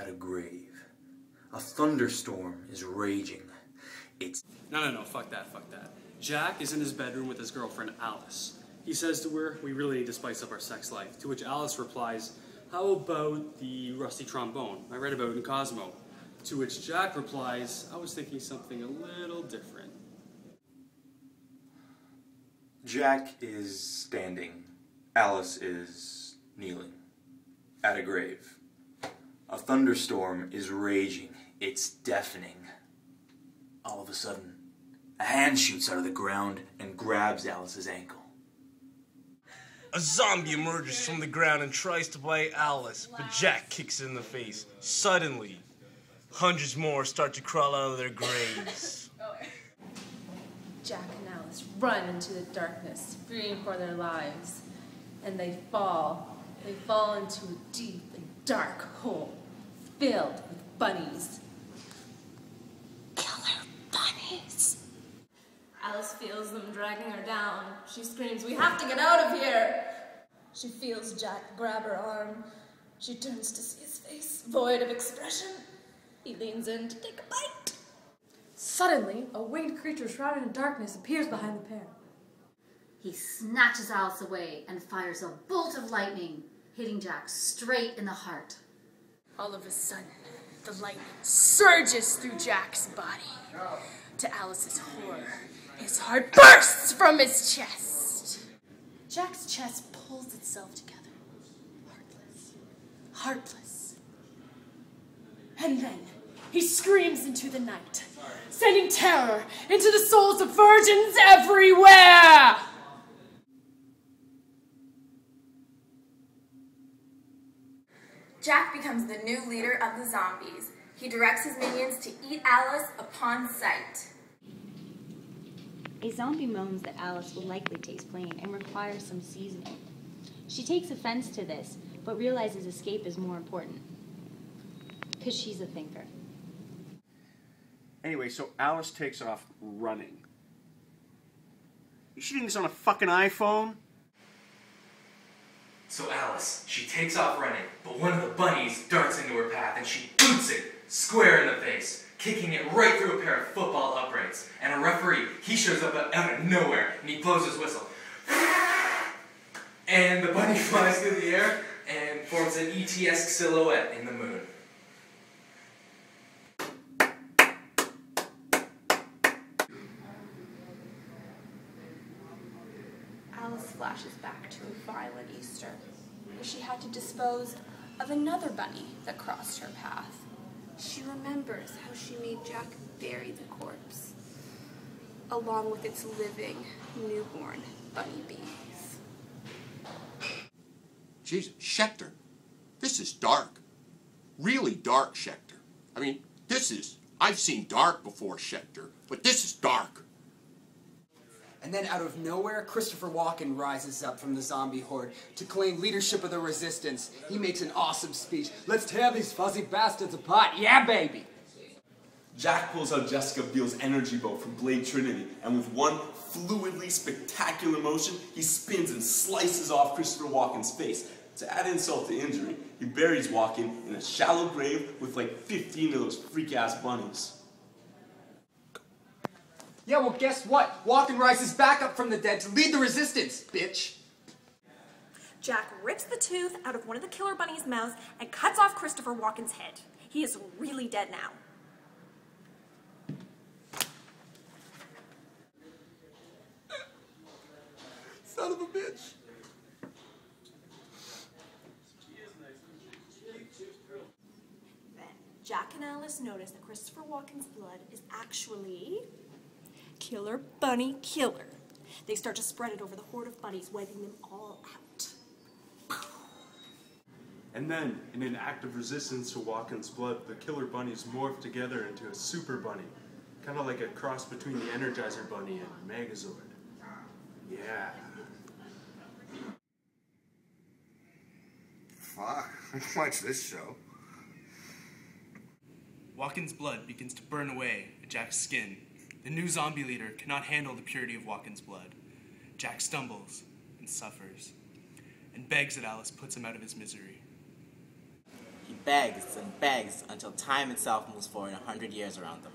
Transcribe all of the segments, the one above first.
at a grave. A thunderstorm is raging. It's... No, fuck that. Jack is in his bedroom with his girlfriend, Alice. He says to her, we really need to spice up our sex life, to which Alice replies, how about the rusty trombone I read about in Cosmo? To which Jack replies, I was thinking something a little different. Jack is standing. Alice is kneeling at a grave. A thunderstorm is raging. It's deafening. All of a sudden, a hand shoots out of the ground and grabs Alice's ankle. A zombie emerges from the ground and tries to bite Alice, but Jack kicks it in the face. Suddenly, hundreds more start to crawl out of their graves. Jack and Alice run into the darkness, fearing for their lives, and they fall. They fall into a deep and dark hole, filled with bunnies. Killer bunnies. Alice feels them dragging her down. She screams, "We have to get out of here!" She feels Jack grab her arm. She turns to see his face, void of expression. He leans in to take a bite. Suddenly, a winged creature shrouded in darkness appears behind the pair. He snatches Alice away and fires a bolt of lightning, hitting Jack straight in the heart. All of a sudden, the lightning surges through Jack's body. To Alice's horror, his heart bursts from his chest. Jack's chest pulls itself together. Heartless. And then he screams into the night, sending terror into the souls of virgins everywhere! Jack becomes the new leader of the zombies. He directs his minions to eat Alice upon sight. A zombie moans that Alice will likely taste plain and require some seasoning. She takes offense to this, but realizes escape is more important. Because she's a thinker. Anyway, so Alice takes off running. You shooting this on a fucking iPhone? So Alice, she takes off running, but one of the bunnies darts into her path and she boots it square in the face, kicking it right through a pair of football uprights. And a referee, he shows up out of nowhere and he blows his whistle. And the bunny flies through the air and forms an ET-esque silhouette in the moon. Alice flashes back to a violent Easter, where she had to dispose of another bunny that crossed her path. She remembers how she made Jack bury the corpse, along with its living, newborn bunny bees. Jesus, Schechter, this is dark. Really dark, Schechter. I mean, I've seen dark before, Schechter, but this is dark. And then out of nowhere, Christopher Walken rises up from the zombie horde to claim leadership of the resistance. He makes an awesome speech. Let's tear these fuzzy bastards apart. Yeah, baby! Jack pulls out Jessica Biel's energy bow from Blade Trinity, and with one fluidly spectacular motion, he spins and slices off Christopher Walken's face. To add insult to injury, he buries Walken in a shallow grave with like 15 of those freak-ass bunnies. Yeah, well, guess what? Walken rises back up from the dead to lead the resistance, bitch! Jack rips the tooth out of one of the killer bunny's mouths and cuts off Christopher Walken's head. He is really dead now. Son of a bitch. Then Jack and Alice notice that Christopher Walken's blood is actually Killer Bunny Killer. They start to spread it over the horde of bunnies, wiping them all out. And then, in an act of resistance to Walken's blood, the killer bunnies morph together into a super bunny. Kind of like a cross between the Energizer Bunny and Megazord. Yeah. Fuck, watch this show. Walken's blood begins to burn away at Jack's skin. The new zombie leader cannot handle the purity of Walken's blood. Jack stumbles and suffers, and begs that Alice puts him out of his misery. He begs and begs until time itself moves forward 100 years around them.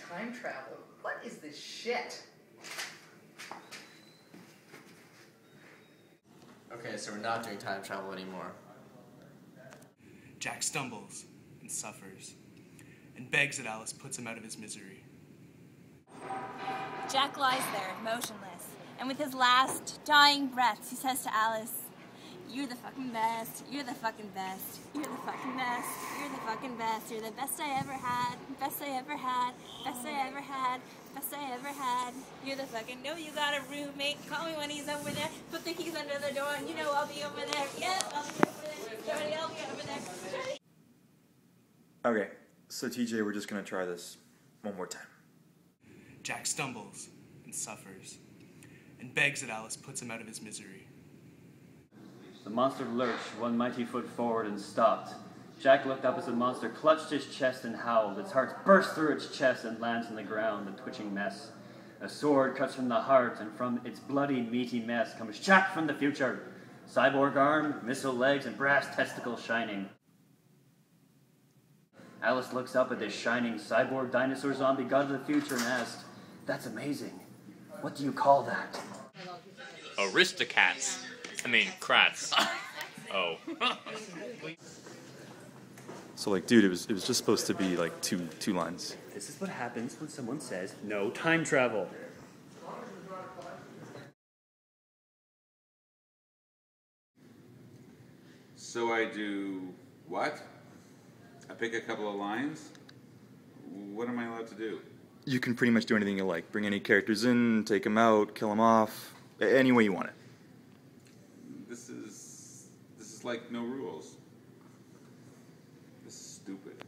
Time travel? What is this shit? Okay, so we're not doing time travel anymore. Jack stumbles and suffers and begs that Alice puts him out of his misery. Jack lies there, motionless, and with his last dying breaths, he says to Alice, "You're the fucking best, you're the fucking best, you're the fucking best, you're the fucking best, you're the best I ever had, best I ever had, best I ever had, best I ever had, you're the fucking, no, you got a roommate, call me when he's over there, put the keys under the door, and you know I'll be over there, yeah, I'll be over there, Jody, I'll be over there." Okay, so TJ, we're just gonna try this one more time. Jack stumbles and suffers and begs that Alice puts him out of his misery. The monster lurched one mighty foot forward and stopped. Jack looked up as the monster clutched his chest and howled. Its heart burst through its chest and lands on the ground, a twitching mess. A sword cuts from the heart, and from its bloody, meaty mess comes Jack from the future. Cyborg arm, missile legs, and brass testicles shining. Alice looks up at this shining cyborg dinosaur zombie god of the future and asks, "That's amazing. What do you call that?" Aristocats. I mean, crats. Oh. So like, dude, it was just supposed to be like two lines. This is what happens when someone says no time travel. So I do what? I pick a couple of lines? What am I allowed to do? You can pretty much do anything you like. Bring any characters in, take them out, kill them off, any way you want it. This is like no rules. This is stupid.